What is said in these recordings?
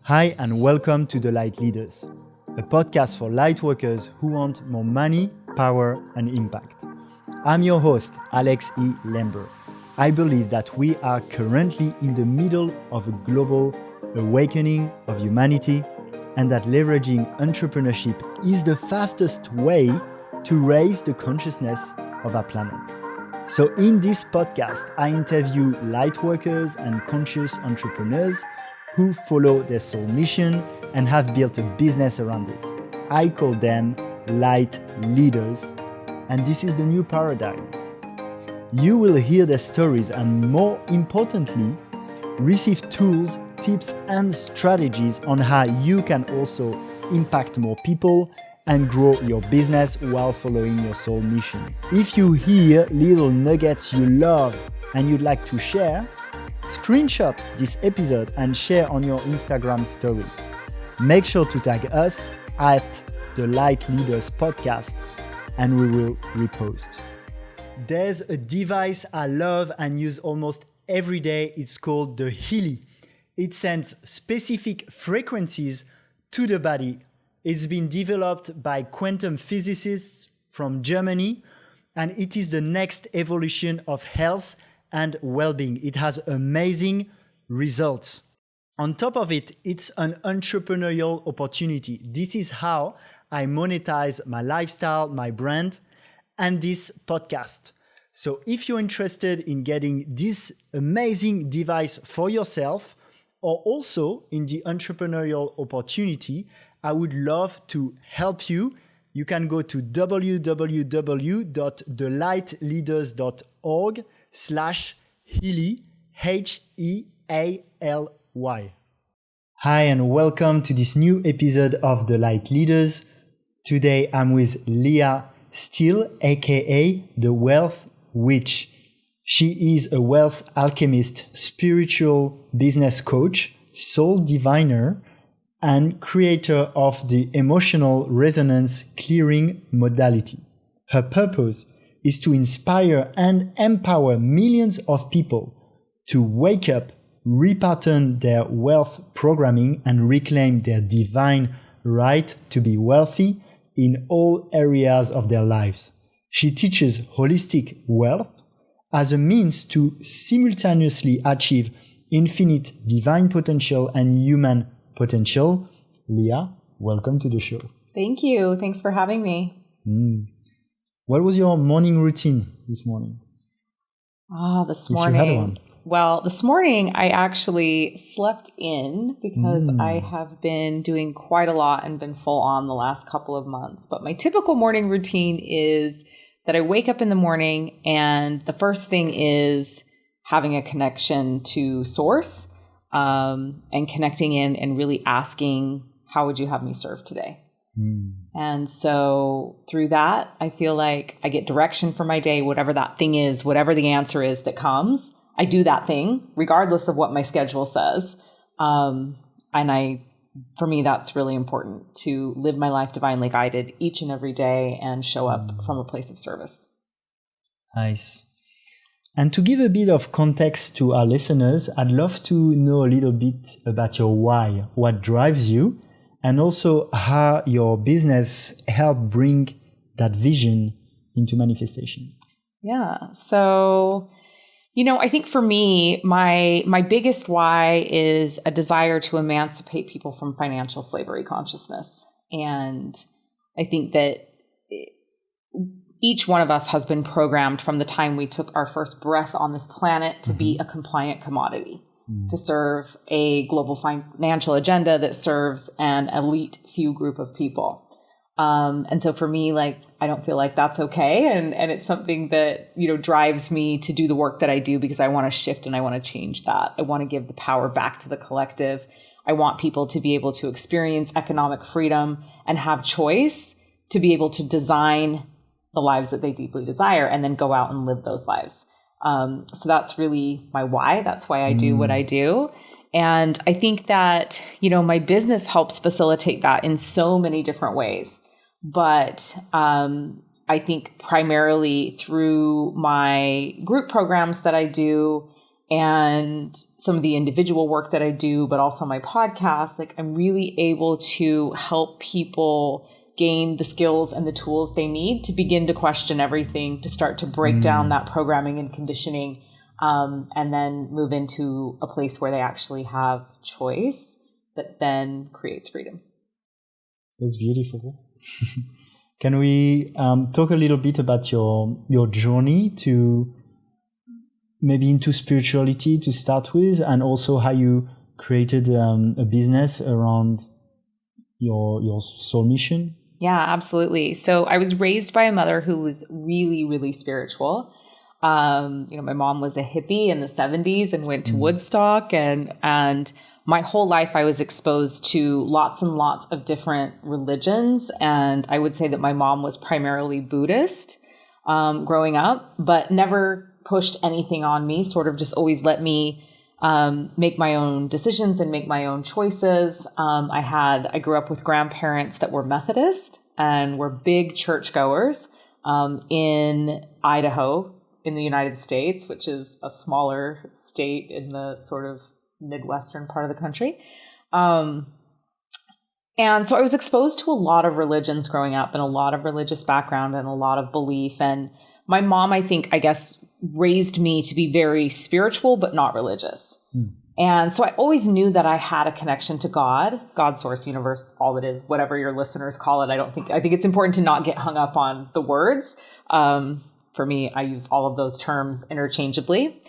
Hi and welcome to The Light Leaders, a podcast for light workers who want more money, power and impact. I'm your host, Alex E. Lember. I believe that we are currently in the middle of a global awakening of humanity and that leveraging entrepreneurship is the fastest way to raise the consciousness of our planet. So in this podcast, I interview light workers and conscious entrepreneurs who follow their soul mission and have built a business around it. I call them light leaders, and this is the new paradigm. You will hear their stories and, more importantly, receive tools, tips, and strategies on how you can also impact more people and grow your business while following your soul mission. If you hear little nuggets you love and you'd like to share, screenshot this episode and share on your Instagram stories. Make sure to tag us at the Light Leaders Podcast and we will repost. There's a device I love and use almost every day. It's called the Healy. It sends specific frequencies to the body. It's been developed by quantum physicists from Germany, and it is the next evolution of health and well-being. It has amazing results. On top of it, it's an entrepreneurial opportunity. This is how I monetize my lifestyle, my brand, and this podcast. So if you're interested in getting this amazing device for yourself, or also in the entrepreneurial opportunity, I would love to help you. You can go to www.thelightleaders.org/Healy, Healy. Hi and welcome to this new episode of The Light Leaders. Today I'm with Leah Steele, aka The Wealth Witch. She is a wealth alchemist, spiritual business coach, soul diviner, and creator of the emotional resonance clearing modality. Her purpose is to inspire and empower millions of people to wake up, repattern their wealth programming, and reclaim their divine right to be wealthy in all areas of their lives. She teaches holistic wealth as a means to simultaneously achieve infinite divine potential and human potential. Leah, welcome to the show. Thank you. Thanks for having me. What was your morning routine this morning? This morning. If you had one. Well, this morning I actually slept in because I have been doing quite a lot and been full on the last couple of months. But my typical morning routine is that I wake up in the morning and the first thing is having a connection to source. And connecting in and really asking, how would you have me serve today? And so through that, I feel like I get direction for my day, whatever that thing is, whatever the answer is that comes, I do that thing regardless of what my schedule says. For me, that's really important to live my life divinely guided each and every day and show up from a place of service. Nice. And to give a bit of context to our listeners, I'd love to know a little bit about your why, what drives you, and also how your business helped bring that vision into manifestation. Yeah. So, I think for me, my biggest why is a desire to emancipate people from financial slavery consciousness. And I think that each one of us has been programmed from the time we took our first breath on this planet to be a compliant commodity, to serve a global financial agenda that serves an elite few group of people. And so for me, I don't feel like that's okay. And it's something that, drives me to do the work that I do because I want to shift and I want to change that. I want to give the power back to the collective. I want people to be able to experience economic freedom and have choice to be able to design the lives that they deeply desire and then go out and live those lives. So that's really my why. That's why I do what I do. And I think that, my business helps facilitate that in so many different ways. But I think primarily through my group programs that I do and some of the individual work that I do, but also my podcast, like I'm really able to help people gain the skills and the tools they need to begin to question everything, to start to break down that programming and conditioning, and then move into a place where they actually have choice that then creates freedom. That's beautiful. Can we talk a little bit about your journey to maybe into spirituality to start with, and also how you created a business around your soul mission? Yeah, absolutely. So I was raised by a mother who was really, really spiritual. My mom was a hippie in the 70s and went to Woodstock, and my whole life I was exposed to lots and lots of different religions. And I would say that my mom was primarily Buddhist growing up, but never pushed anything on me, sort of just always let me make my own decisions and make my own choices. I grew up with grandparents that were Methodist and were big churchgoers in Idaho in the United States, which is a smaller state in the sort of Midwestern part of the country. And so I was exposed to a lot of religions growing up and a lot of religious background and a lot of belief. And my mom, I guess, raised me to be very spiritual, but not religious. And so I always knew that I had a connection to God, source, universe, all it is, whatever your listeners call it. I think it's important to not get hung up on the words. For me, I use all of those terms interchangeably.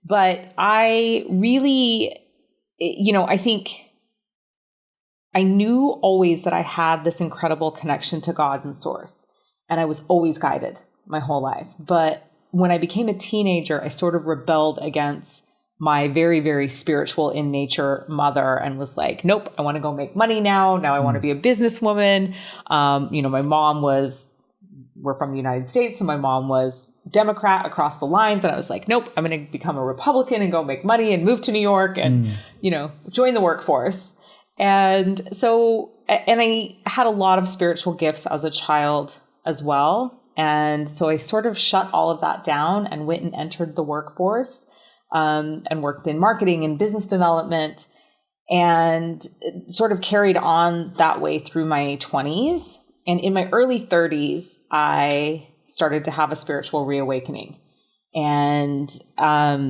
But I really, I think I knew always that I had this incredible connection to God and source. And I was always guided my whole life. But when I became a teenager, I sort of rebelled against my very, very spiritual in nature mother and was like, nope, I want to go make money now. Now I want to be a businesswoman. My mom we're from the United States, so my mom was Democrat across the lines. And I was like, nope, I'm going to become a Republican and go make money and move to New York and, join the workforce. And so, and I had a lot of spiritual gifts as a child as well. And so I sort of shut all of that down and went and entered the workforce, and worked in marketing and business development, and sort of carried on that way through my 20s. And in my early 30s, I started to have a spiritual reawakening. And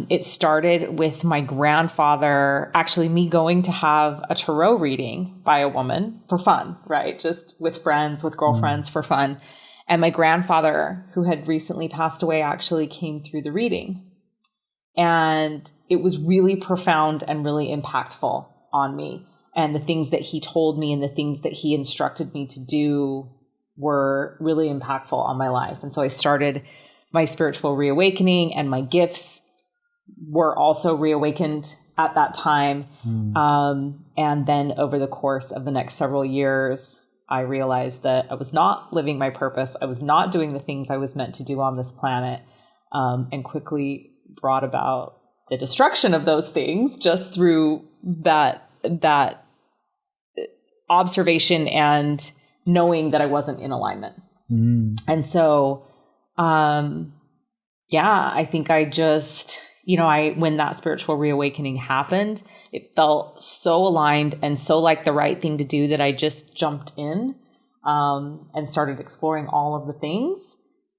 it started with my grandfather, actually me going to have a tarot reading by a woman for fun, right? Just with friends, with girlfriends for fun. And my grandfather, who had recently passed away, actually came through the reading. And it was really profound and really impactful on me. And the things that he told me and the things that he instructed me to do were really impactful on my life. And so I started my spiritual reawakening, and my gifts were also reawakened at that time. And then over the course of the next several years, I realized that I was not living my purpose. I was not doing the things I was meant to do on this planet, and quickly brought about the destruction of those things just through that observation and knowing that I wasn't in alignment. And so, I think I just, when that spiritual reawakening happened, it felt so aligned and so like the right thing to do that I just jumped in, and started exploring all of the things.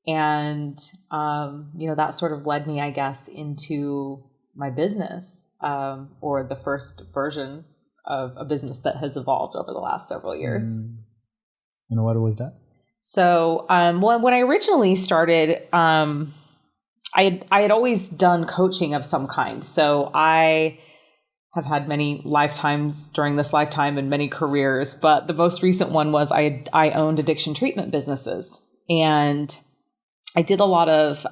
And, that sort of led me, I guess, into my business, or the first version of a business that has evolved over the last several years. And what was that? So, when I originally started, I had always done coaching of some kind. So I have had many lifetimes during this lifetime and many careers, but the most recent one was I owned addiction treatment businesses, and I did a lot of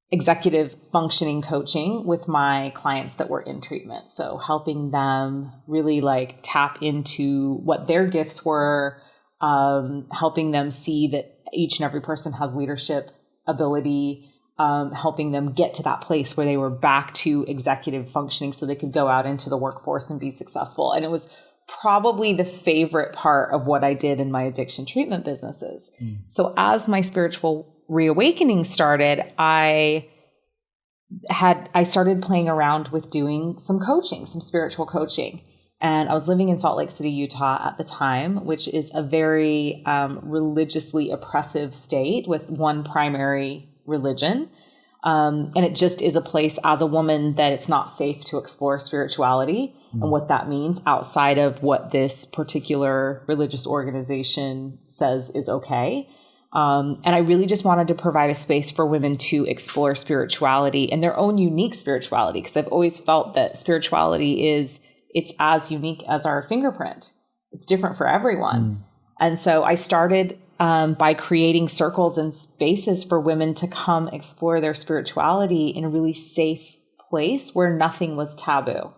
executive functioning coaching with my clients that were in treatment. So helping them really tap into what their gifts were, helping them see that each and every person has leadership ability, helping them get to that place where they were back to executive functioning so they could go out into the workforce and be successful. And it was probably the favorite part of what I did in my addiction treatment businesses. So as my spiritual reawakening started, I I started playing around with doing some coaching, some spiritual coaching. And I was living in Salt Lake City, Utah at the time, which is a very religiously oppressive state with one primary religion. And it just is a place as a woman that it's not safe to explore spirituality and what that means outside of what this particular religious organization says is okay. And I really just wanted to provide a space for women to explore spirituality and their own unique spirituality, because I've always felt that spirituality it's as unique as our fingerprint. It's different for everyone. And so I started by creating circles and spaces for women to come explore their spirituality in a really safe place where nothing was taboo.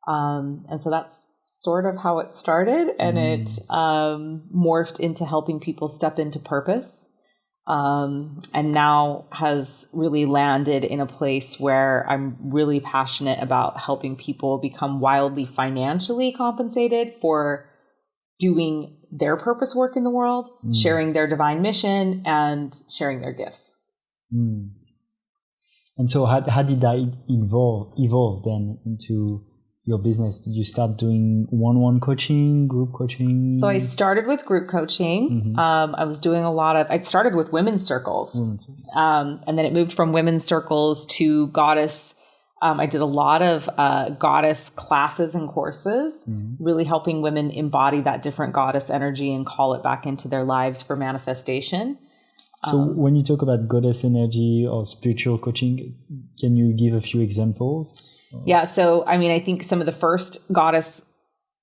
And so that's sort of how it started, and it morphed into helping people step into purpose, and now has really landed in a place where I'm really passionate about helping people become wildly financially compensated for doing their purpose work in the world, sharing their divine mission, and sharing their gifts. And so how did that evolve then into your business? Did you start doing one-on-one coaching, group coaching? So I started with group coaching. I started with women's circles. And then it moved from women's circles to goddess. I did a lot of goddess classes and courses, really helping women embody that different goddess energy and call it back into their lives for manifestation. So when you talk about goddess energy or spiritual coaching, can you give a few examples? Yeah. So, I mean, I think some of the first goddess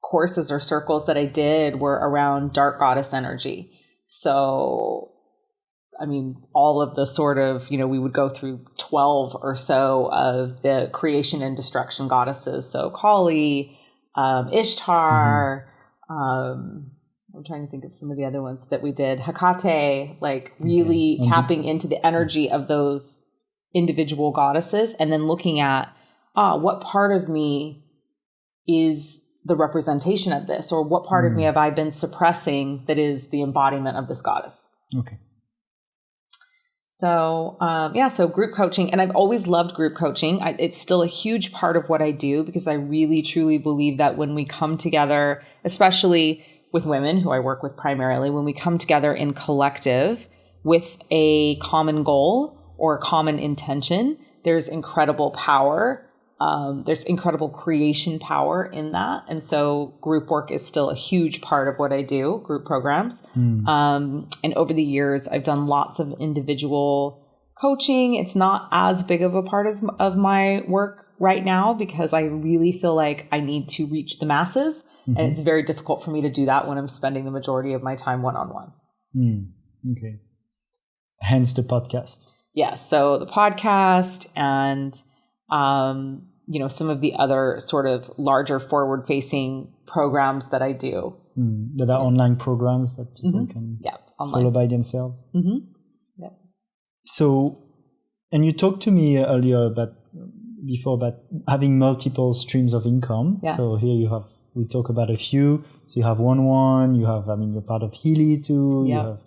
courses or circles that I did were around dark goddess energy. So, I mean, all of the sort of, we would go through 12 or so of the creation and destruction goddesses. So Kali, Ishtar, I'm trying to think of some of the other ones that we did. Hecate, like really tapping into the energy of those individual goddesses, and then looking at, what part of me is the representation of this, or what part of me have I been suppressing that is the embodiment of this goddess? Okay. So, so group coaching, and I've always loved group coaching. It's still a huge part of what I do, because I really, truly believe that when we come together, especially with women who I work with primarily, when we come together in collective with a common goal or a common intention, there's incredible power. There's incredible creation power in that. And so group work is still a huge part of what I do, group programs. And over the years, I've done lots of individual coaching. It's not as big of a part of my work right now, because I really feel like I need to reach the masses. And it's very difficult for me to do that when I'm spending the majority of my time one-on-one. Okay. Hence the podcast. Yeah. So the podcast and, some of the other sort of larger forward-facing programs that I do. That are online programs that people can follow by themselves. Yeah. So, and you talked to me earlier about having multiple streams of income. Yeah. So here we talk about a few. So you have one, you have, you're part of Healy too. Yeah. You have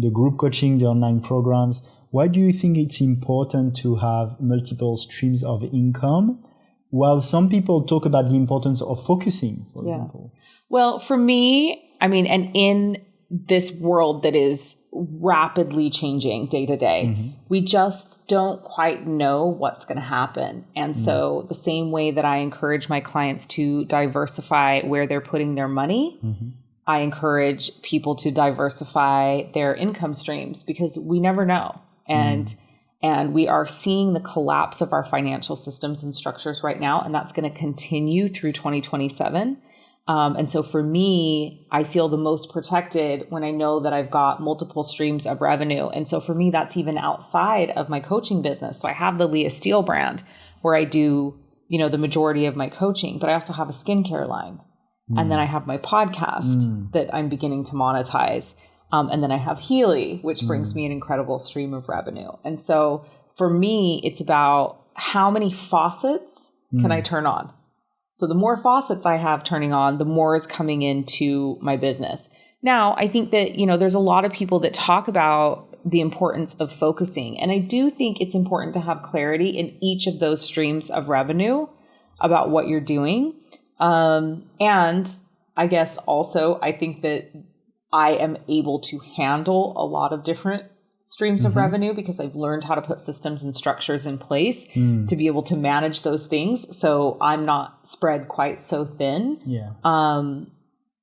the group coaching, the online programs. Why do you think it's important to have multiple streams of income? While some people talk about the importance of focusing, for example. Well, for me, and in this world that is rapidly changing day to day, we just don't quite know what's going to happen. And so the same way that I encourage my clients to diversify where they're putting their money, I encourage people to diversify their income streams, because we never know. And we are seeing the collapse of our financial systems and structures right now, and that's going to continue through 2027. And so for me, I feel the most protected when I know that I've got multiple streams of revenue. And so for me, that's even outside of my coaching business. So I have the Leah Steele brand where I do, the majority of my coaching, but I also have a skincare line. And then I have my podcast that I'm beginning to monetize. And then I have Healy, which brings me an incredible stream of revenue. And so for me, it's about how many faucets can I turn on? So the more faucets I have turning on, the more is coming into my business. Now, I think that, there's a lot of people that talk about the importance of focusing. And I do think it's important to have clarity in each of those streams of revenue about what you're doing. And I guess also, I think that I am able to handle a lot of different streams of revenue because I've learned how to put systems and structures in place to be able to manage those things. So I'm not spread quite so thin.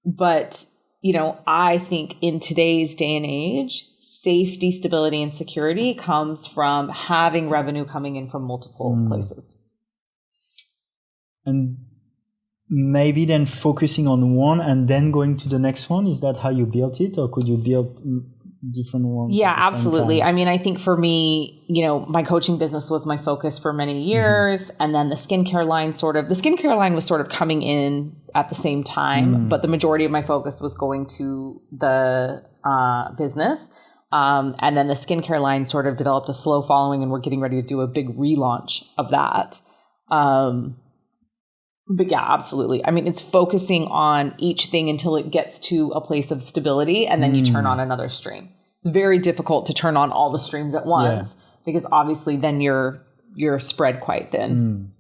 But, you know, I think in today's day and age, safety, stability, and security comes from having revenue coming in from multiple places. And maybe then focusing on one and then going to the next one. Is that how you built it, or could you build different ones? Yeah, absolutely. I mean, I think for me, you know, my coaching business was my focus for many years. And then the skincare line was sort of coming in at the same time, but the majority of my focus was going to the business. And then the skincare line sort of developed a slow following, and we're getting ready to do a big relaunch of that. But yeah, absolutely. I mean, it's focusing on each thing until it gets to a place of stability, and then you turn on another stream. It's very difficult to turn on all the streams at once because obviously then you're spread quite thin.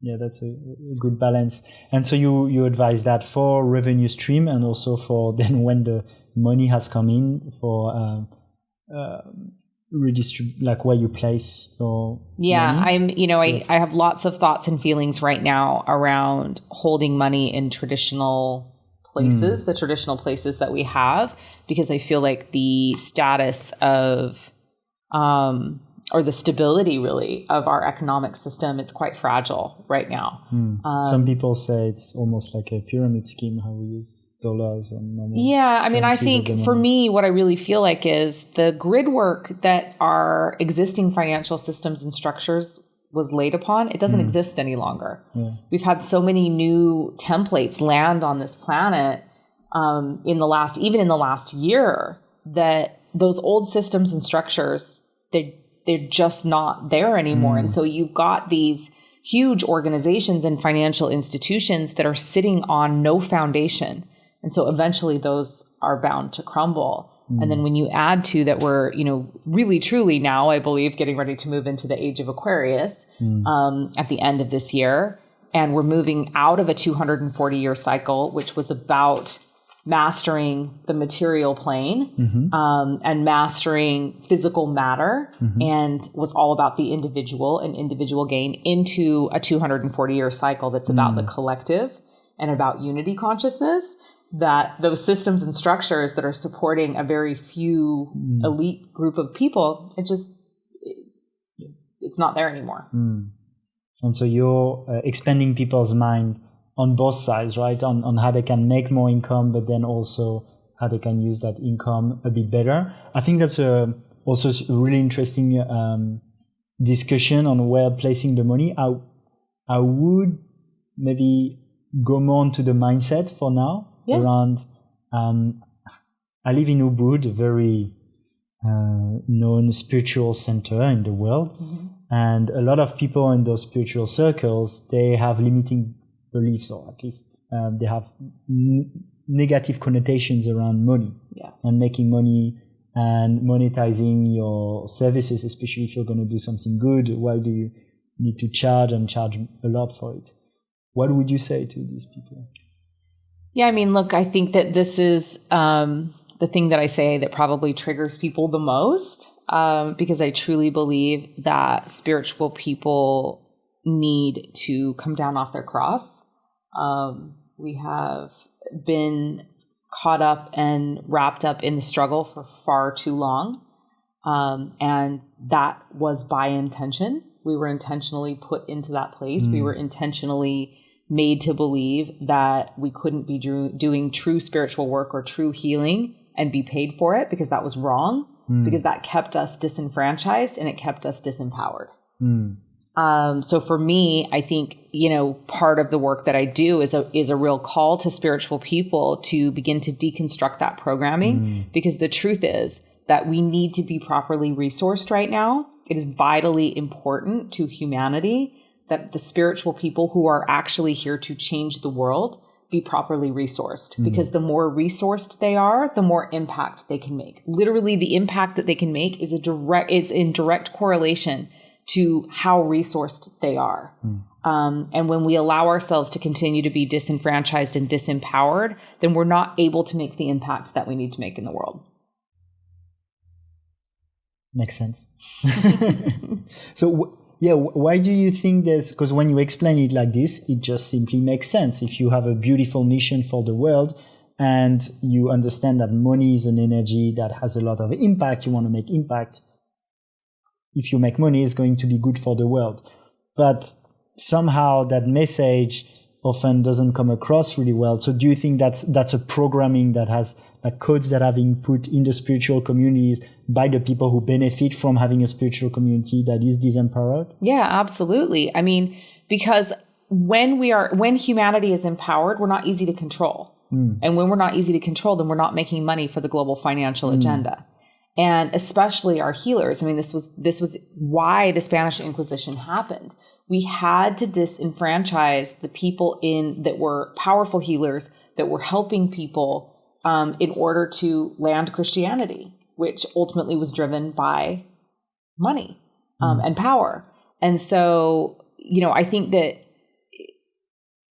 Yeah, that's a good balance. And so you advise that for revenue stream, and also for then when the money has come in for redistribute, like where you place your money? I have lots of thoughts and feelings right now around holding money in traditional places, the traditional places that we have, because I feel like the status of or the stability really of our economic system, it's quite fragile right now. Some people say it's almost like a pyramid scheme, how we use dollars and money. Yeah, I mean, I think for me, what I really feel like is the grid work that our existing financial systems and structures was laid upon, it doesn't exist any longer. We've had so many new templates land on this planet in the last year, that those old systems and structures, they're just not there anymore. And so you've got these huge organizations and financial institutions that are sitting on no foundation. And so eventually those are bound to crumble. And then when you add to that, we're, you know, really truly now, I believe, getting ready to move into the age of Aquarius at the end of this year. And we're moving out of a 240-year cycle, which was about mastering the material plane and mastering physical matter, and was all about the individual and individual gain, into a 240-year cycle that's about the collective and about unity consciousness. That those systems and structures that are supporting a very few elite group of people, it's not there anymore. And so you're expanding people's mind on both sides, right? On how they can make more income, but then also how they can use that income a bit better. I think that's also a really interesting discussion on where placing the money. I would maybe go more into the mindset for now. Around, I live in Ubud, a very known spiritual center in the world, and a lot of people in those spiritual circles, they have limiting beliefs, or at least they have negative connotations around money and making money and monetizing your services, especially if you're going to do something good. Why do you need to charge a lot for it? What would you say to these people? Yeah, I mean, look, I think that this is the thing that I say that probably triggers people the most, because I truly believe that spiritual people need to come down off their cross. We have been caught up and wrapped up in the struggle for far too long, and that was by intention. We were intentionally put into that place. We were intentionally made to believe that we couldn't be doing true spiritual work or true healing and be paid for it, because that was wrong, because that kept us disenfranchised and it kept us disempowered. So for me, I think, you know, part of the work that I do is a real call to spiritual people to begin to deconstruct that programming, because the truth is that we need to be properly resourced right now. It is vitally important to humanity that the spiritual people who are actually here to change the world, be properly resourced, because the more resourced they are, the more impact they can make. Literally, the impact that they can make is in direct correlation to how resourced they are. And when we allow ourselves to continue to be disenfranchised and disempowered, then we're not able to make the impact that we need to make in the world. Makes sense. So, why do you think this? Because when you explain it like this, it just simply makes sense. If you have a beautiful mission for the world and you understand that money is an energy that has a lot of impact, you want to make impact. If you make money, it's going to be good for the world. But somehow that message often doesn't come across really well. So do you think that's a programming that has like codes that have been put in the spiritual communities by the people who benefit from having a spiritual community that is disempowered? Yeah, absolutely. I mean, because when humanity is empowered, we're not easy to control. And when we're not easy to control, then we're not making money for the global financial agenda. And especially our healers. I mean, this was why the Spanish Inquisition happened. We had to disenfranchise the people that were powerful healers, that were helping people in order to land Christianity, which ultimately was driven by money and power. And so, I think that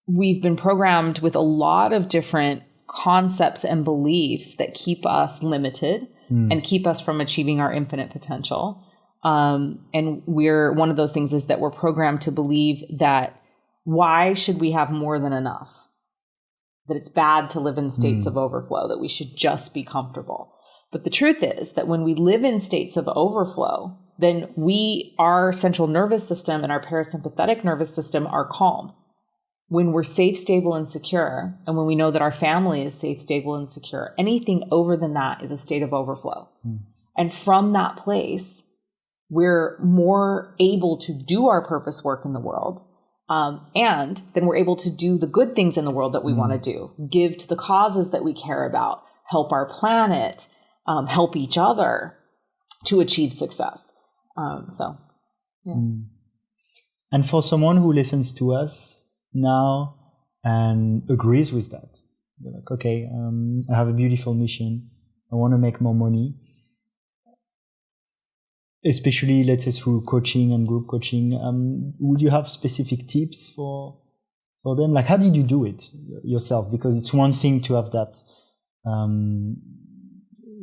we've been programmed with a lot of different concepts and beliefs that keep us limited and keep us from achieving our infinite potential. And one of those things is that we're programmed to believe that why should we have more than enough? That it's bad to live in states of overflow, that we should just be comfortable. But the truth is that when we live in states of overflow, then our central nervous system and our parasympathetic nervous system are calm. When we're safe, stable, and secure, and when we know that our family is safe, stable, and secure, anything over than that is a state of overflow. And from that place, we're more able to do our purpose work in the world. And then we're able to do the good things in the world that we want to do, give to the causes that we care about, help our planet, help each other to achieve success. And for someone who listens to us now and agrees with that, they're like, okay, I have a beautiful mission. I want to make more money. Especially, let's say, through coaching and group coaching, would you have specific tips for them? Like, how did you do it yourself? Because it's one thing to have that,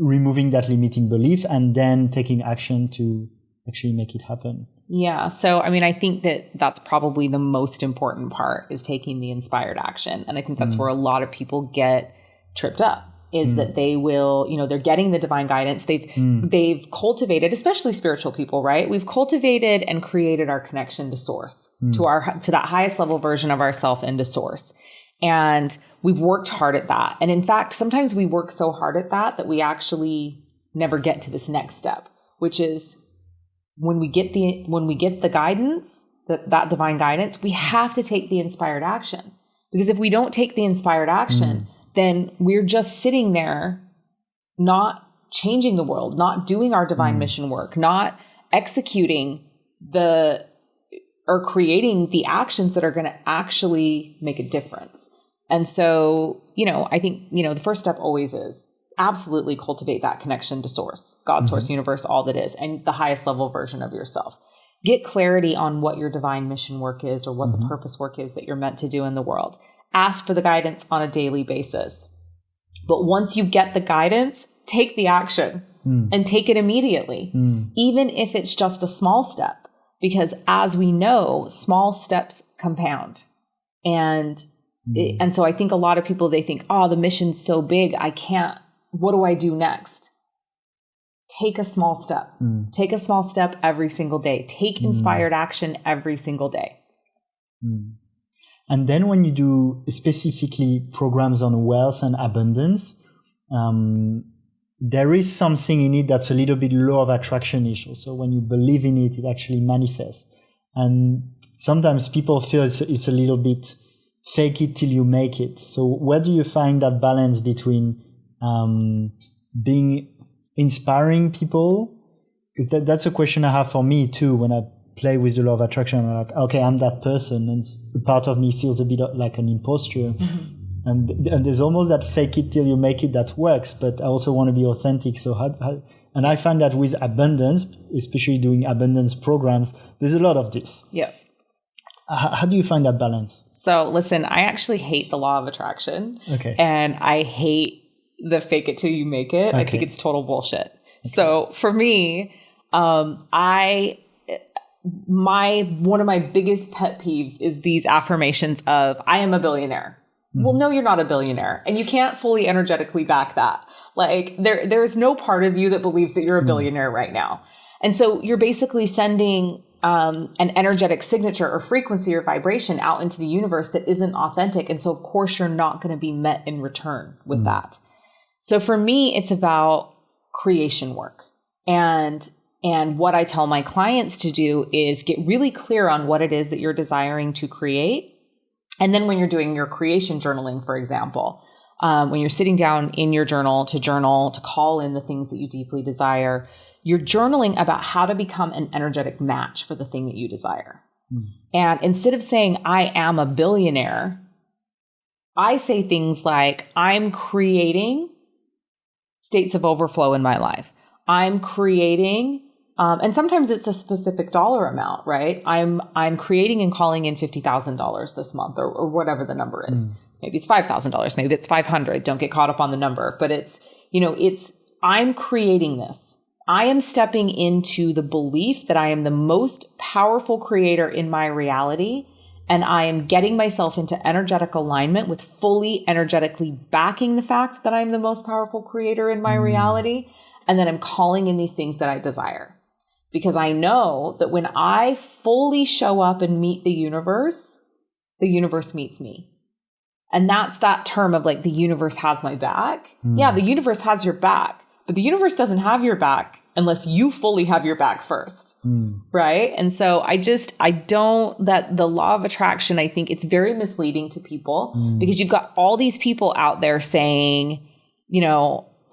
removing that limiting belief and then taking action to actually make it happen. Yeah. So, I mean, I think that's probably the most important part, is taking the inspired action. And I think that's where a lot of people get tripped up. Is that they will, they're getting the divine guidance. They've cultivated, especially spiritual people, right? We've cultivated and created our connection to source, to that highest level version of ourself and to source. And we've worked hard at that. And in fact, sometimes we work so hard at that we actually never get to this next step, which is when we get the guidance, that divine guidance, we have to take the inspired action. Because if we don't take the inspired action, then we're just sitting there, not changing the world, not doing our divine mission work, not executing or creating the actions that are going to actually make a difference. And so, I think, the first step always is absolutely cultivate that connection to source, God, source, universe, all that is, and the highest level version of yourself. Get clarity on what your divine mission work is, or what the purpose work is that you're meant to do in the world. Ask for the guidance on a daily basis. But once you get the guidance, take the action and take it immediately, even if it's just a small step, because as we know, small steps compound. And so I think a lot of people, they think, oh, the mission's so big, I can't, what do I do next? Take a small step. Take a small step every single day. Take inspired action every single day. And then when you do specifically programs on wealth and abundance, there is something in it that's a little bit law of attraction-ish. So when you believe in it, it actually manifests. And sometimes people feel it's a little bit fake it till you make it. So where do you find that balance between being inspiring people? Because that's a question I have for me too when I play with the law of attraction. I'm like, okay, I'm that person, and a part of me feels a bit like an imposter. And there's almost that fake it till you make it that works, but I also want to be authentic. So and I find that with abundance, especially doing abundance programs, there's a lot of this. Yeah. How do you find that balance? So listen, I actually hate the law of attraction. Okay. And I hate the fake it till you make it. Okay. I think it's total bullshit. Okay. So for me, one of my biggest pet peeves is these affirmations of I am a billionaire. Well, no, you're not a billionaire, and you can't fully energetically back that. Like there's no part of you that believes that you're a billionaire right now. And so you're basically sending an energetic signature or frequency or vibration out into the universe that isn't authentic. And so of course you're not going to be met in return with that. So for me, it's about creation work. And what I tell my clients to do is get really clear on what it is that you're desiring to create. And then when you're doing your creation journaling, for example, when you're sitting down in your journal, to call in the things that you deeply desire, you're journaling about how to become an energetic match for the thing that you desire. And instead of saying, I am a billionaire, I say things like, I'm creating states of overflow in my life. I'm creating and sometimes it's a specific dollar amount, right? I'm creating and calling in $50,000 this month or whatever the number is. Maybe it's $5,000. Maybe it's 500. Don't get caught up on the number, but I'm creating this. I am stepping into the belief that I am the most powerful creator in my reality. And I am getting myself into energetic alignment with fully energetically backing the fact that I'm the most powerful creator in my reality. And then I'm calling in these things that I desire. Because I know that when I fully show up and meet the universe meets me. And that's that term of like, the universe has my back. Yeah, the universe has your back, but the universe doesn't have your back unless you fully have your back first. Right. And so that the law of attraction, I think it's very misleading to people because you've got all these people out there saying,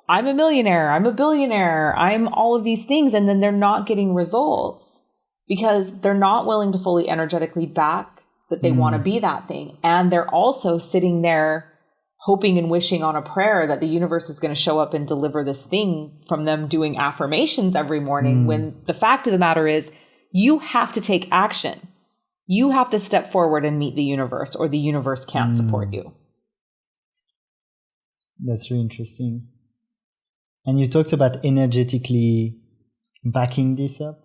I'm a millionaire, I'm a billionaire, I'm all of these things. And then they're not getting results because they're not willing to fully energetically back that they want to be that thing. And they're also sitting there hoping and wishing on a prayer that the universe is going to show up and deliver this thing from them doing affirmations every morning. When the fact of the matter is you have to take action. You have to step forward and meet the universe or the universe can't support you. That's really interesting. And you talked about energetically backing this up.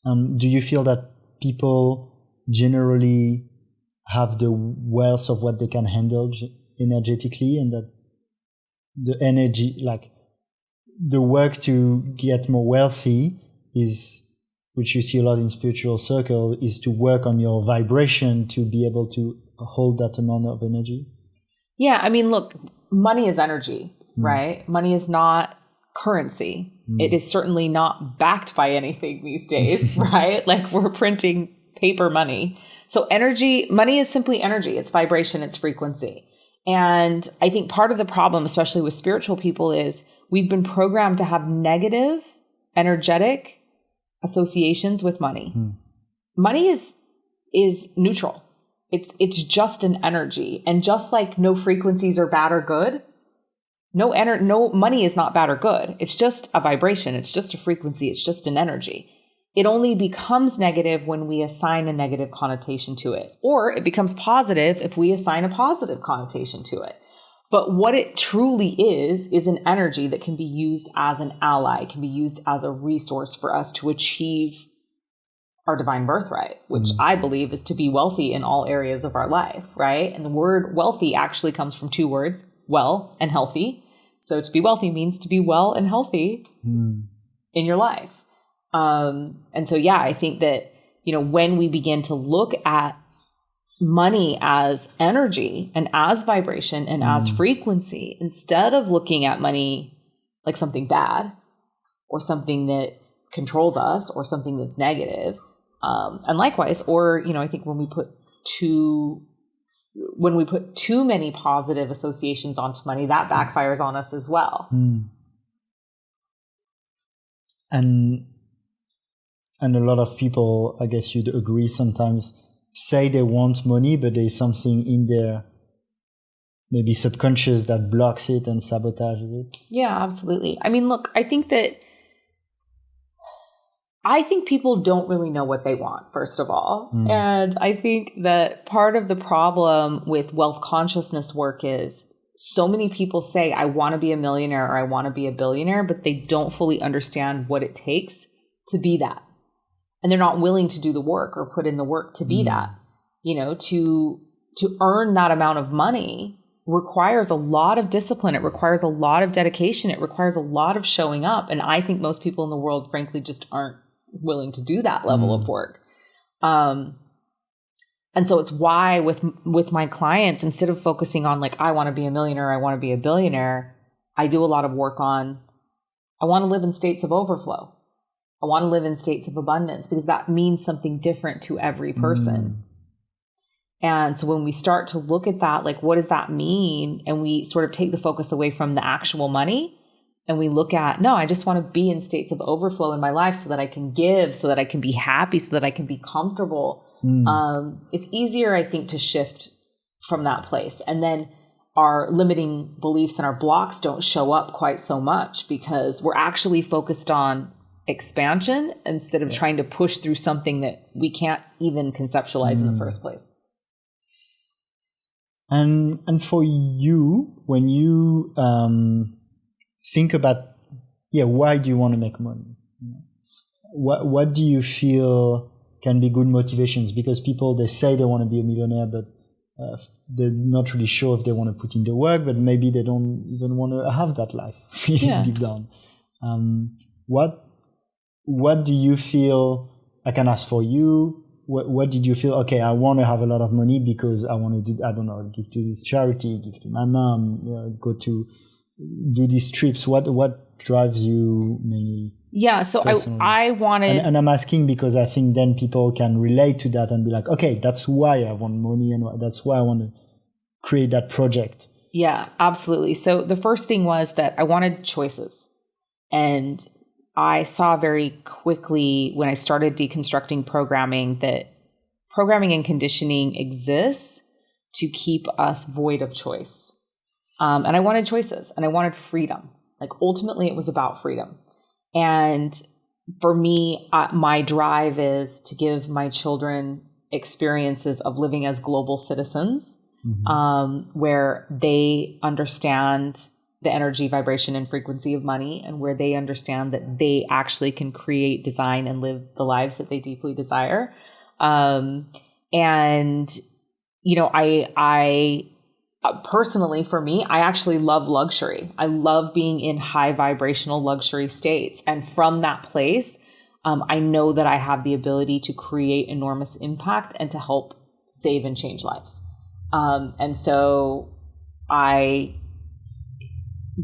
Do you feel that people generally have the wealth of what they can handle energetically, and that the energy, like the work to get more wealthy is, which you see a lot in spiritual circle, is to work on your vibration to be able to hold that amount of energy? Yeah. I mean, look, money is energy, right? Money is not currency. It is certainly not backed by anything these days, right? Like we're printing paper money. So money is simply energy. It's vibration, it's frequency. And I think part of the problem, especially with spiritual people, is we've been programmed to have negative energetic associations with money. Money is neutral. It's just an energy. And just like no frequencies are bad or good, no money is not bad or good. It's just a vibration. It's just a frequency. It's just an energy. It only becomes negative when we assign a negative connotation to it, or it becomes positive if we assign a positive connotation to it. But what it truly is an energy that can be used as an ally, can be used as a resource for us to achieve our divine birthright, which I believe is to be wealthy in all areas of our life, right? And the word wealthy actually comes from two words, well and healthy. So to be wealthy means to be well and healthy in your life. And so, yeah, I think that, when we begin to look at money as energy and as vibration and as frequency, instead of looking at money like something bad or something that controls us or something that's negative, and likewise, or, I think when we put too many positive associations onto money, that backfires on us as well. And a lot of people, I guess you'd agree, sometimes say they want money, but there's something in there maybe subconscious that blocks it and sabotages it? Yeah, absolutely. I mean, look, I think people don't really know what they want, first of all. And I think that part of the problem with wealth consciousness work is so many people say, I want to be a millionaire or I want to be a billionaire, but they don't fully understand what it takes to be that. And they're not willing to do the work or put in the work to be that. You know, to earn that amount of money requires a lot of discipline. It requires a lot of dedication. It requires a lot of showing up. And I think most people in the world, frankly, just aren't willing to do that level of work. And so it's why with my clients, instead of focusing on like, I want to be a millionaire, I want to be a billionaire, I do a lot of work on, I want to live in states of overflow. I want to live in states of abundance, because that means something different to every person. And so when we start to look at that, like, what does that mean? And we sort of take the focus away from the actual money and we look at, no, I just want to be in states of overflow in my life so that I can give, so that I can be happy, so that I can be comfortable. It's easier, I think, to shift from that place. And then our limiting beliefs and our blocks don't show up quite so much, because we're actually focused on expansion instead of trying to push through something that we can't even conceptualize in the first place. And for you, when you think about, why do you want to make money? What do you feel can be good motivations? Because people, they say they want to be a millionaire, but they're not really sure if they want to put in the work, but maybe they don't even want to have that life deep down. What do you feel? I can ask for you. What did you feel? Okay, I want to have a lot of money because I want to do, I don't know, give to this charity, give to my mom, go to do these trips. What drives you mainly? Yeah, so I wanted... And I'm asking because I think then people can relate to that and be like, okay, that's why I want money and that's why I want to create that project. Yeah, absolutely. So the first thing was that I wanted choices. And I saw very quickly when I started deconstructing programming that programming and conditioning exists to keep us void of choice. And I wanted choices and I wanted freedom. Like ultimately it was about freedom. And for me, my drive is to give my children experiences of living as global citizens, where they understand the energy, vibration, and frequency of money, and where they understand that they actually can create, design, and live the lives that they deeply desire. And, you know, I personally, for me, I actually love luxury. I love being in high vibrational luxury states. And from that place, I know that I have the ability to create enormous impact and to help save and change lives. And so I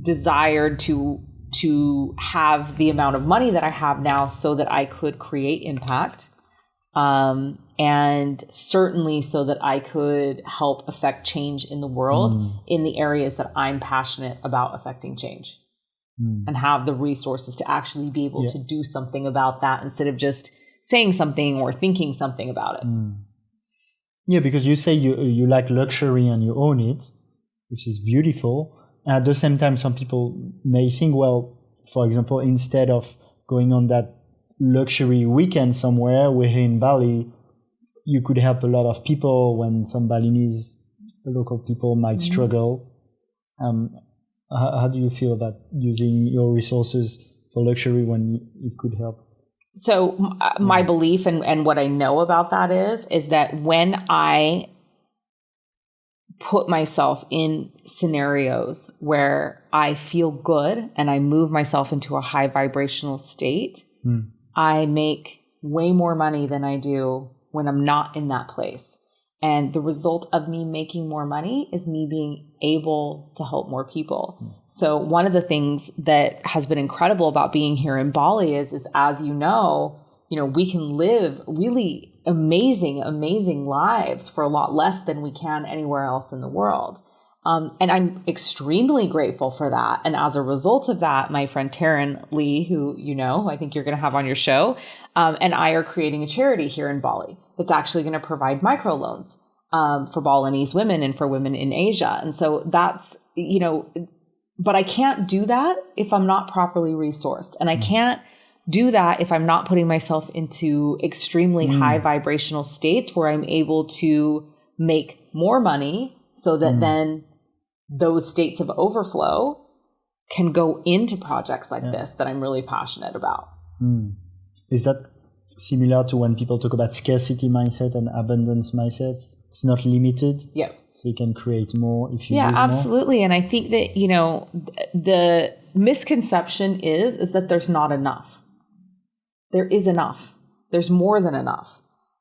desired to have the amount of money that I have now so that I could create impact, and certainly so that I could help affect change in the world in the areas that I'm passionate about affecting change, and have the resources to actually be able to do something about that instead of just saying something or thinking something about it. Yeah, because you say you like luxury and you own it, which is beautiful. At the same time, some people may think, well, for example, instead of going on that luxury weekend somewhere, we're here in Bali, you could help a lot of people when some Balinese local people might struggle. How do you feel about using your resources for luxury when it could help? So my belief and what I know about that is that when I put myself in scenarios where I feel good and I move myself into a high vibrational state, I make way more money than I do when I'm not in that place. And the result of me making more money is me being able to help more people. So one of the things that has been incredible about being here in Bali is as you know, we can live really amazing lives for a lot less than we can anywhere else in the world. And I'm extremely grateful for that. And as a result of that, my friend Taryn Lee, who I think you're going to have on your show, and I are creating a charity here in Bali that's actually going to provide microloans for Balinese women and for women in Asia. And so that's, but I can't do that if I'm not properly resourced. And I can't do that if I'm not putting myself into extremely high vibrational states where I'm able to make more money so that then those states of overflow can go into projects like this that I'm really passionate about. Is that similar to when people talk about scarcity mindset and abundance mindset? It's not limited. Yeah. So you can create more if you use more. Yeah, absolutely. And I think that, the misconception is that there's not enough. There is enough. There's more than enough.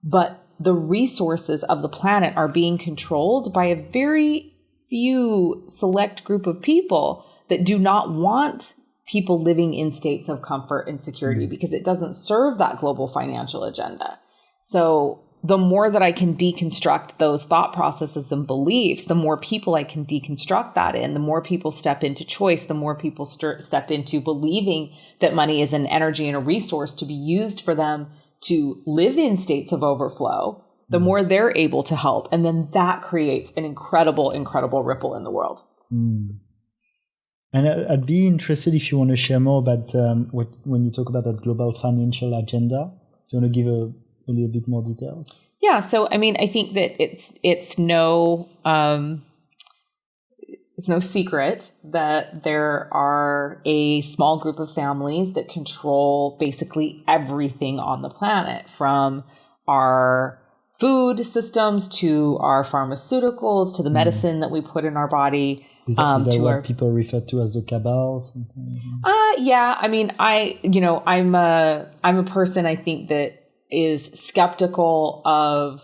But the resources of the planet are being controlled by a very few select group of people that do not want people living in states of comfort and security because it doesn't serve that global financial agenda. So the more that I can deconstruct those thought processes and beliefs, the more people I can deconstruct that in, the more people step into choice, the more people step into believing that money is an energy and a resource to be used for them to live in states of overflow, the more they're able to help. And then that creates an incredible, incredible ripple in the world. And I'd be interested if you want to share more about when you talk about that global financial agenda. Do you want to give a little bit more details? Yeah. So, I mean, I think that it's no secret that there are a small group of families that control basically everything on the planet, from our food systems to our pharmaceuticals to the medicine that we put in our body. Is that what people refer to as the cabal? Yeah. I mean, I'm a person, I think, that is skeptical of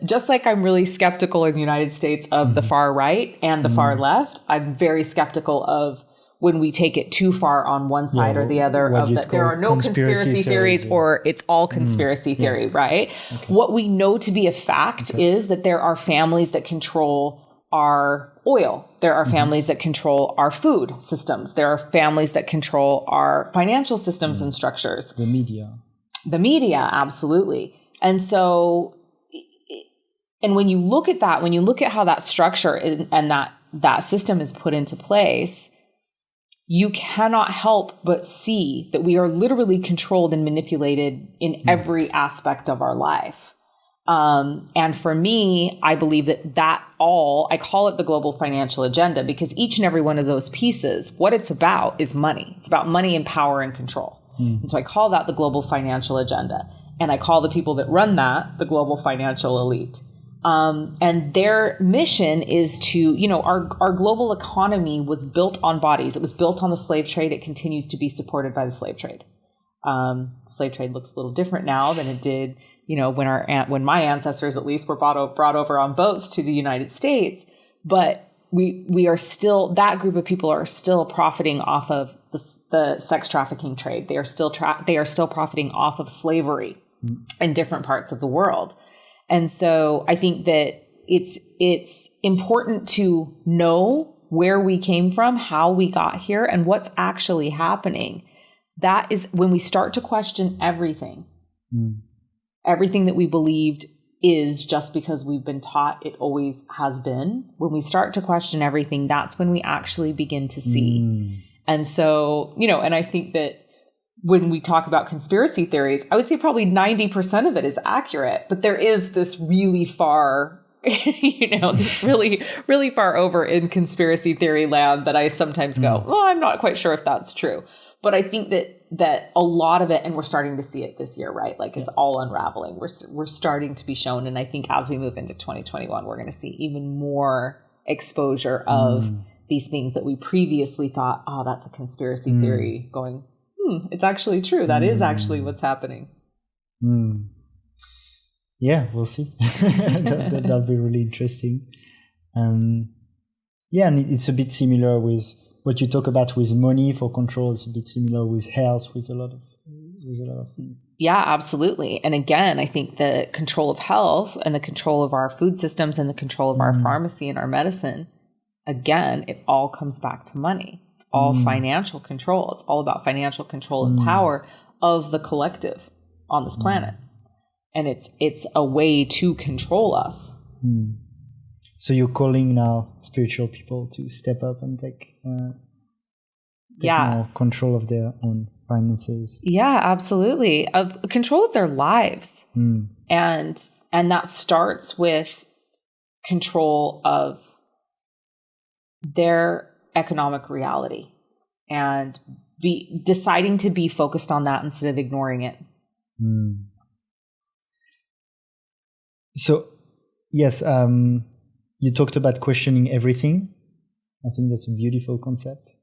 just like I'm really skeptical in the United States of the far right and the far left. I'm very skeptical of when we take it too far on one side or the other, of that there are no conspiracy theories or it's all conspiracy theory, right? Okay. What we know to be a fact is that there are families that control our oil. There are families that control our food systems. There are families that control our financial systems and structures. The media, absolutely. And so, and when you look at that, when you look at how that structure and that system is put into place, you cannot help but see that we are literally controlled and manipulated in every aspect of our life. And for me, I believe that I call it the global financial agenda, because each and every one of those pieces, what it's about is money. It's about money and power and control. And so I call that the global financial agenda. And I call the people that run that the global financial elite. And their mission is to, our global economy was built on bodies. It was built on the slave trade. It continues to be supported by the slave trade. Slave trade looks a little different now than it did, when my ancestors at least were brought over on boats to the United States. But we are still, that group of people are still profiting off of the sex trafficking trade. They are still profiting off of slavery in different parts of the world. And so I think that it's important to know where we came from, how we got here, and what's actually happening. That is when we start to question everything. Everything that we believed is just because we've been taught it always has been. When we start to question everything, that's when we actually begin to see. And so, and I think that when we talk about conspiracy theories, I would say probably 90% of it is accurate, but there is this really far, this really, really far over in conspiracy theory land that I sometimes go, well, I'm not quite sure if that's true. But I think that a lot of it, and we're starting to see it this year, right? Like it's all unraveling. We're starting to be shown. And I think as we move into 2021, we're going to see even more exposure of these things that we previously thought, oh, that's a conspiracy theory, going, it's actually true. That is actually what's happening. Yeah, we'll see. That'll be really interesting. And it's a bit similar with what you talk about with money for control. It's a bit similar with health, with a lot of things. Yeah, absolutely. And again, I think the control of health and the control of our food systems and the control of our pharmacy and our medicine, again, it all comes back to money. It's all financial control. It's all about financial control and power of the collective on this planet. And it's a way to control us. So you're calling now spiritual people to step up and take more control of their own finances. Yeah, absolutely. Of control of their lives. And that starts with control of their economic reality and deciding to be focused on that instead of ignoring it. So, yes, you talked about questioning everything. I think that's a beautiful concept.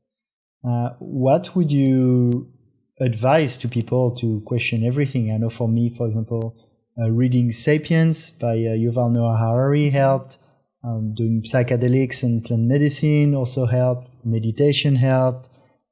What would you advise to people to question everything? I know for me, for example, reading *Sapiens* by Yuval Noah Harari helped. Doing psychedelics and plant medicine also helped. Meditation helped.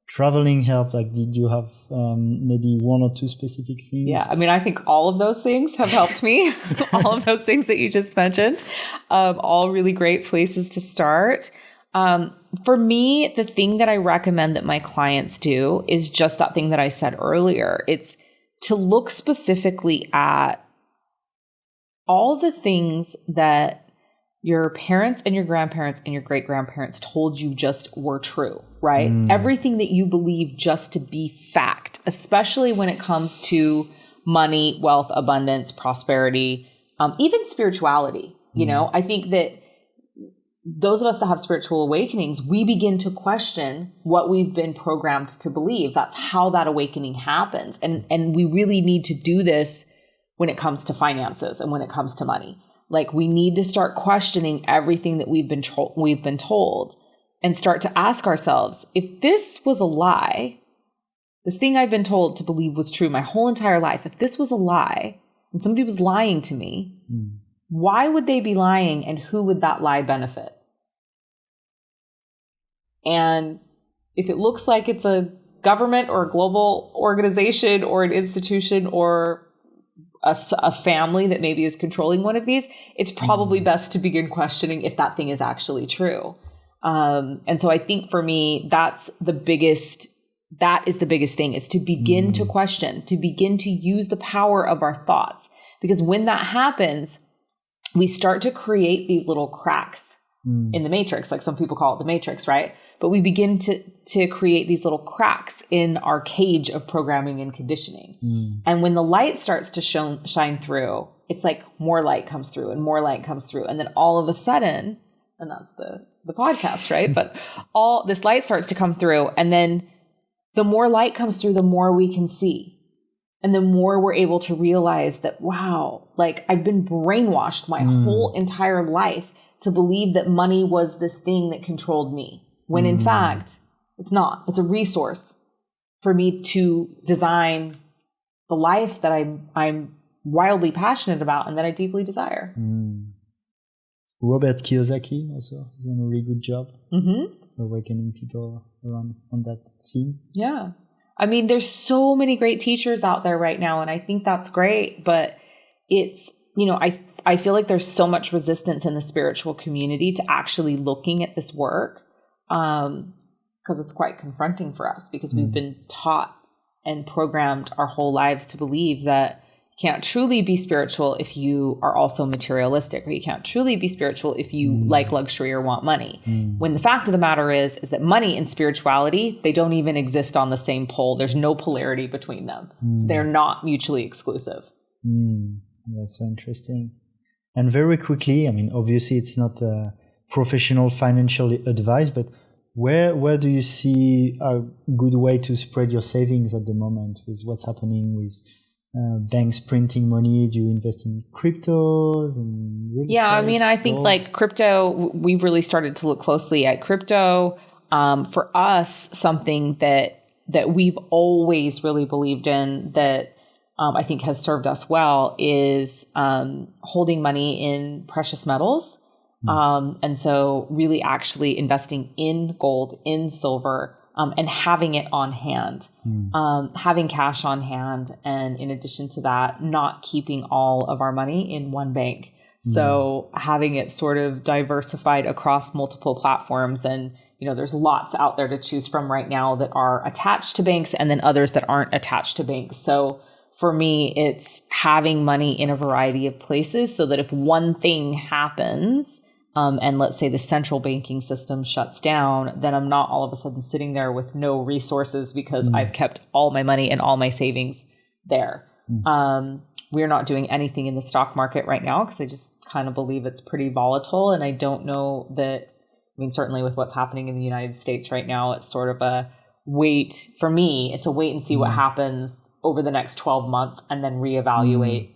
Traveling helped. Like, did you have maybe one or two specific things? Yeah, I mean, I think all of those things have helped me. All of those things that you just mentioned, all really great places to start. For me, the thing that I recommend that my clients do is just that thing that I said earlier. It's to look specifically at all the things that your parents and your grandparents and your great-grandparents told you just were true, right? Everything that you believe just to be fact, especially when it comes to money, wealth, abundance, prosperity, even spirituality. You know, I think that those of us that have spiritual awakenings, we begin to question what we've been programmed to believe. That's how that awakening happens. And we really need to do this when it comes to finances and when it comes to money. Like, we need to start questioning everything that we've been told and start to ask ourselves, if this was a lie, this thing I've been told to believe was true my whole entire life, if this was a lie and somebody was lying to me, why would they be lying and who would that lie benefit? And if it looks like it's a government or a global organization or an institution or a family that maybe is controlling one of these, it's probably best to begin questioning if that thing is actually true. And so I think for me, that is the biggest thing, is to begin to question, to begin to use the power of our thoughts. Because when that happens, we start to create these little cracks in the matrix, like some people call it the matrix, right? But we begin to create these little cracks in our cage of programming and conditioning. And when the light starts to shine through, it's like more light comes through and more light comes through. And then all of a sudden, and that's the podcast, right? But all this light starts to come through. And then the more light comes through, the more we can see. And the more we're able to realize that, wow, like, I've been brainwashed my whole entire life to believe that money was this thing that controlled me. When in fact, it's not. It's a resource for me to design the life that I'm wildly passionate about and that I deeply desire. Robert Kiyosaki also has done a really good job awakening people around on that theme. Yeah. I mean, there's so many great teachers out there right now, and I think that's great, but it's, you know, I feel like there's so much resistance in the spiritual community to actually looking at this work. Because it's quite confronting for us, because we've been taught and programmed our whole lives to believe that you can't truly be spiritual if you are also materialistic, or you can't truly be spiritual if you like luxury or want money. When the fact of the matter is that money and spirituality, they don't even exist on the same pole. There's no polarity between them. So they're not mutually exclusive. That's so interesting. And very quickly, I mean, obviously it's not professional financial advice, but where do you see a good way to spread your savings at the moment with what's happening with banks printing money? Do you invest in cryptos and real estate? I mean, I think like crypto, we've really started to look closely at crypto. For us, something that we've always really believed in that I think has served us well is holding money in precious metals. And so really actually investing in gold, in silver, and having it on hand, having cash on hand. And in addition to that, not keeping all of our money in one bank. So having it sort of diversified across multiple platforms. And, you know, there's lots out there to choose from right now that are attached to banks and then others that aren't attached to banks. So for me, it's having money in a variety of places so that if one thing happens, and let's say the central banking system shuts down, then I'm not all of a sudden sitting there with no resources because I've kept all my money and all my savings there. We're not doing anything in the stock market right now because I just kind of believe it's pretty volatile. And I don't know that, certainly with what's happening in the United States right now, it's sort of a wait. For me, it's a wait and see what happens over the next 12 months and then reevaluate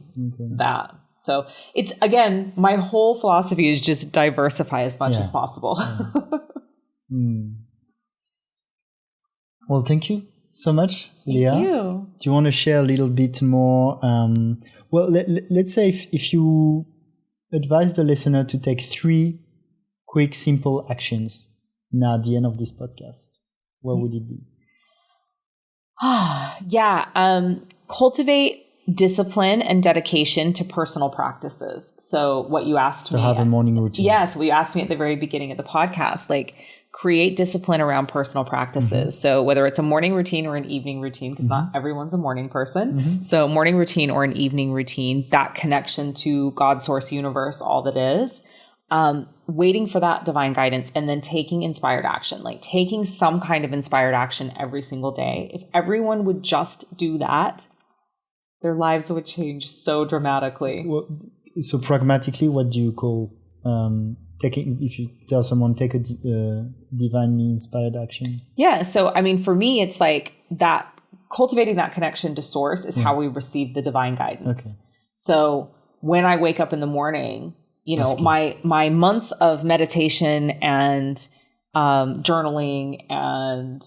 that. So it's, again, my whole philosophy is just diversify as much as possible. Well, thank you so much, Leah. Thank you. Do you want to share a little bit more? Let's say if you advise the listener to take 3 quick, simple actions now at the end of this podcast, what would it be? Cultivate discipline and dedication to personal practices. So what you asked me. So have a morning routine. Yes, what you asked me at the very beginning of the podcast, like create discipline around personal practices. So whether it's a morning routine or an evening routine, because not everyone's a morning person. So morning routine or an evening routine, that connection to God, source, universe, all that is, waiting for that divine guidance and then taking inspired action, like taking some kind of inspired action every single day. If everyone would just do that, their lives would change so dramatically. So pragmatically, what do you call taking? If you tell someone take a divinely inspired action? Yeah. So for me, it's like that. Cultivating that connection to source is how we receive the divine guidance. Okay. So when I wake up in the morning, my months of meditation and journaling and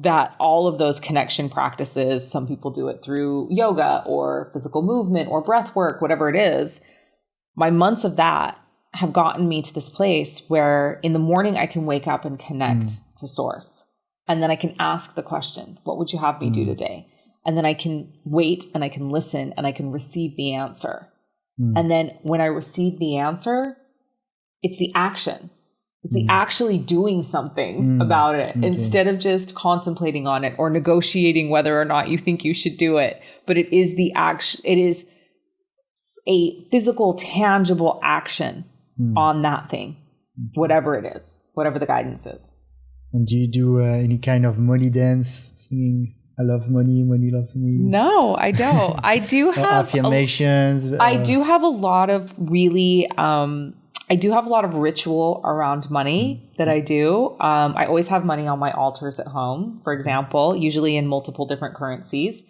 that all of those connection practices, some people do it through yoga or physical movement or breath work, whatever it is. My months of that have gotten me to this place where in the morning I can wake up and connect to source. And then I can ask the question, what would you have me do today? And then I can wait and I can listen and I can receive the answer. And then when I receive the answer, it's the action. It's the actually doing something about it instead of just contemplating on it or negotiating whether or not you think you should do it. But it is the action. It is a physical, tangible action on that thing, whatever it is, whatever the guidance is. And do you do any kind of money dance, singing, I love money, money loves me? No, I don't. I do have affirmations. I do have a lot of really... I do have a lot of ritual around money that I do. I always have money on my altars at home, for example, usually in multiple different currencies.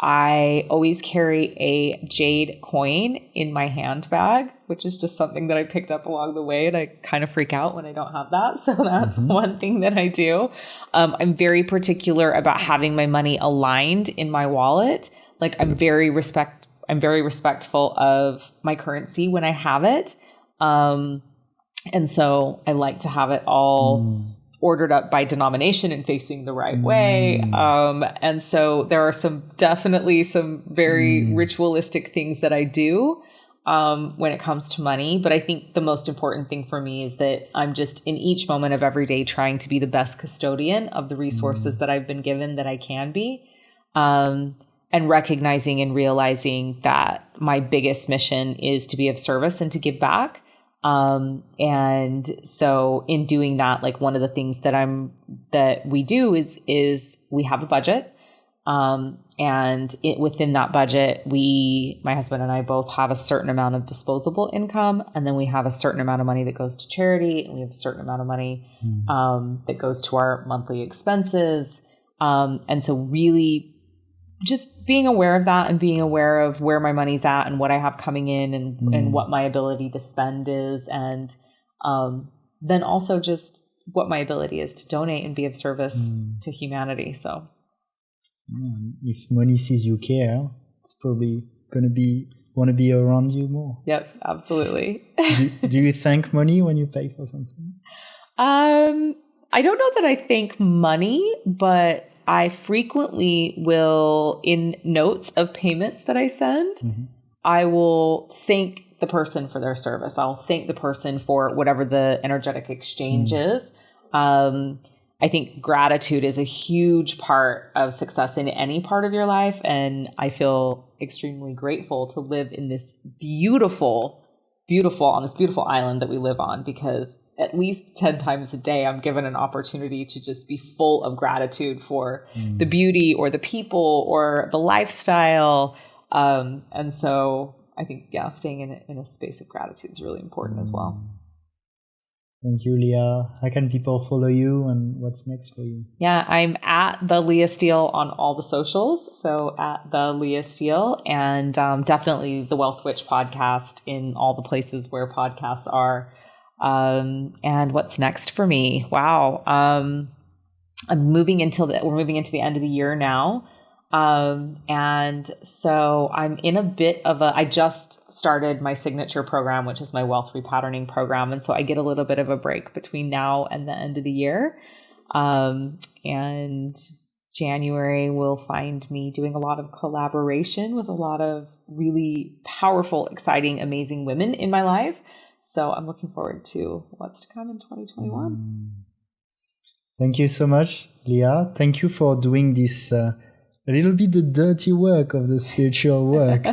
I always carry a jade coin in my handbag, which is just something that I picked up along the way, and I kind of freak out when I don't have that. So that's one thing that I do. I'm very particular about having my money aligned in my wallet. Like I'm very respectful of my currency when I have it. And so I like to have it all ordered up by denomination and facing the right way. And so there are definitely some very ritualistic things that I do when it comes to money. But I think the most important thing for me is that I'm just in each moment of every day trying to be the best custodian of the resources that I've been given that I can be. And recognizing and realizing that my biggest mission is to be of service and to give back. And so in doing that, like one of the things that we do is we have a budget. And within that budget, my husband and I both have a certain amount of disposable income. And then we have a certain amount of money that goes to charity. And we have a certain amount of money, that goes to our monthly expenses. And so really, just being aware of that and being aware of where my money's at and what I have coming in and what my ability to spend is. And then also just what my ability is to donate and be of service to humanity. So if money sees you care, it's probably going to want to be around you more. Yep, absolutely. do you thank money when you pay for something? I don't know that I thank money, but I frequently will, in notes of payments that I send, I will thank the person for their service. I'll thank the person for whatever the energetic exchange is. I think gratitude is a huge part of success in any part of your life. And I feel extremely grateful to live in this beautiful island that we live on, because at least 10 times a day, I'm given an opportunity to just be full of gratitude for the beauty or the people or the lifestyle. And so I think, staying in a space of gratitude is really important as well. Thank you, Leah. How can people follow you, and what's next for you? Yeah, I'm at the Leah Steele on all the socials. So at the Leah Steele, and definitely the Wealth Witch podcast in all the places where podcasts are. And what's next for me? Wow. we're moving into the end of the year now. And so I'm in a bit of I just started my signature program, which is my wealth repatterning program. And so I get a little bit of a break between now and the end of the year. And January will find me doing a lot of collaboration with a lot of really powerful, exciting, amazing women in my life. So I'm looking forward to what's to come in 2021. Thank you so much, Leah. Thank you for doing this a little bit the dirty work of the spiritual work,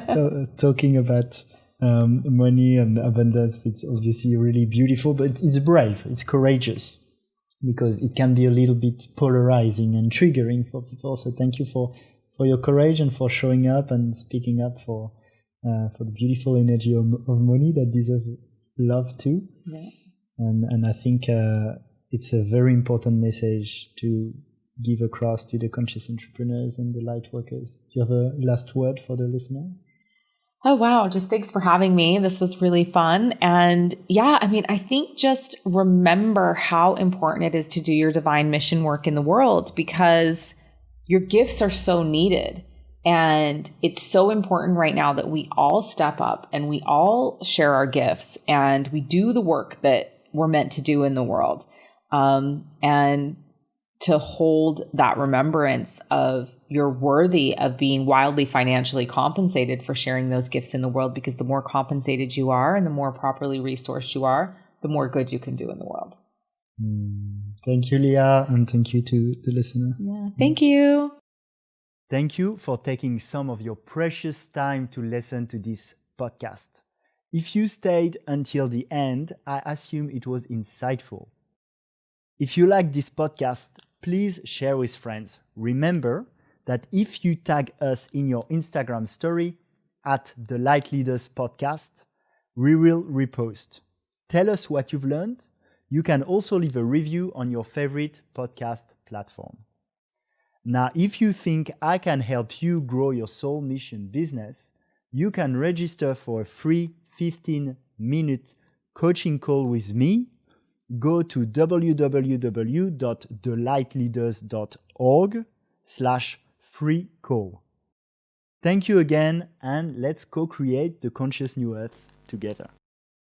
talking about money and abundance. It's obviously really beautiful, but it's brave, it's courageous, because it can be a little bit polarizing and triggering for people. So thank you for your courage and for showing up and speaking up for the beautiful energy of money that deserves love too. Yeah. And I think it's a very important message to give across to the conscious entrepreneurs and the light workers. Do you have a last word for the listener? Oh, wow. Just thanks for having me. This was really fun. And yeah, I mean, I think just remember how important it is to do your divine mission work in the world, because your gifts are so needed. And it's so important right now that we all step up and we all share our gifts and we do the work that we're meant to do in the world. And to hold that remembrance of you're worthy of being wildly financially compensated for sharing those gifts in the world, because the more compensated you are and the more properly resourced you are, the more good you can do in the world. Thank you, Leah, and thank you to the listener. Yeah, thank you. Thank you for taking some of your precious time to listen to this podcast. If you stayed until the end, I assume it was insightful. If you like this podcast, please share with friends. Remember that if you tag us in your Instagram story at the Light Leaders Podcast, we will repost. Tell us what you've learned. You can also leave a review on your favorite podcast platform. Now, if you think I can help you grow your soul mission business, you can register for a free 15-minute coaching call with me. Go to www.thelightleaders.org/free call. Thank you again, and let's co-create the conscious new earth together.